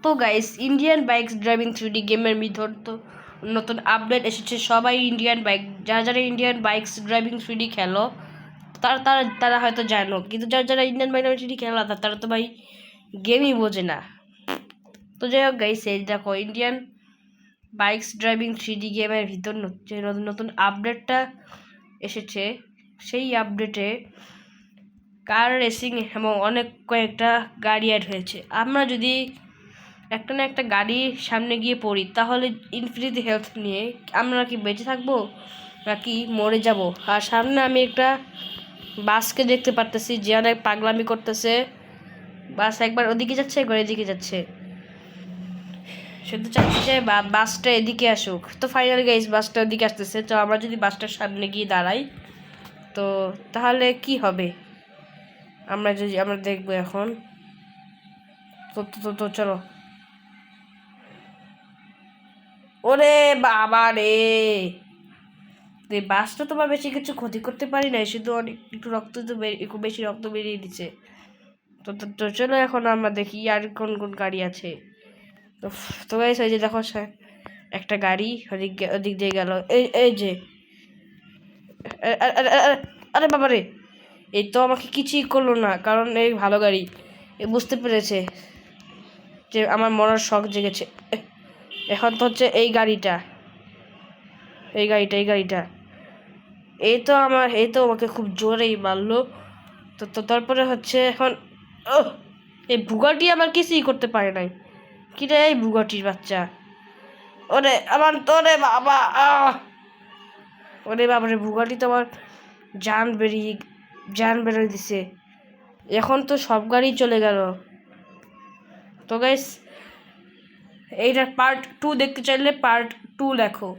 তো guys, Indian bikes driving 3D গেমের ভিতর তো নতুন আপডেট এসেছে। সবাই ইন্ডিয়ান বাইক, যারা যারা ইন্ডিয়ান বাইকস ড্রাইভিং 3D খেলো তারা তারা তারা হয়তো জানো, কিন্তু যারা যারা ইন্ডিয়ান বাইক 3D খেলো না তারা তো ভাই গেমই বোঝে না। তো যাই হোক গাইস, এই দেখো ইন্ডিয়ান বাইকস ড্রাইভিং 3D গেমের ভিতর যে নতুন নতুন আপডেটটা এসেছে, সেই আপডেটে কার রেসিং এবং অনেক কয়েকটা গাড়ি অ্যাড হয়েছে। আমরা যদি একটা না একটা গাড়ির সামনে গিয়ে পড়ি তাহলে ইনফিনিটি হেলথ নিয়ে আমরা কি বেঁচে থাকবো নাকি মরে যাব। আর সামনে আমি একটা বাসকে দেখতে পারতেছি যে অনেক পাগলামি করতেছে। বাস একবার ওদিকে যাচ্ছে একবার এদিকে যাচ্ছে। শুধু চাচ্ছি যে বাসটা এদিকে আসুক। তো ফাইনাল গাইস, বাসটা ওদিকে আসতেছে। তো আমরা যদি বাসটার সামনে গিয়ে দাঁড়াই তো তাহলে কি হবে আমরা দেখবো এখন। তো তো তো চলো। ওরে বাবা রে, এই বাসটা তোমার বেশি কিছু ক্ষতি করতে পারি না, শুধু অনেক একটু রক্ত তো একটু বেশি রক্ত বেরিয়ে দিচ্ছে। তো তো তো চলো এখন আমরা দেখি আর কোন কোন গাড়ি আছে। তো তো গাইস, এই যে দেখো একটা গাড়ি ওদিক দিয়ে গেল। এই এই যে আরে বাবা রে, এই তো আমাকে কিছুই করলো না, কারণ এই ভালো গাড়ি বুঝতে পেরেছে যে আমার মরার শখ জেগেছে। এখন তো হচ্ছে এই গাড়িটা এই তো আমাকে খুব জোরেই মারলো। তো তো তারপরে হচ্ছে এখন এই বুগাটি আমার কিছুই করতে পারে নাই। কি রে এই বুগাটির বাচ্চা, ওরে আমার তোরে বাবা ওরে বাবা রে, বুগাটি তো আমার জান বেরিয়ে দিছে। এখন তো সব গাড়ি চলে গেল। তো গাইস, এইটার পার্ট 2 দেখতে চাইলে পার্ট 2 লেখো।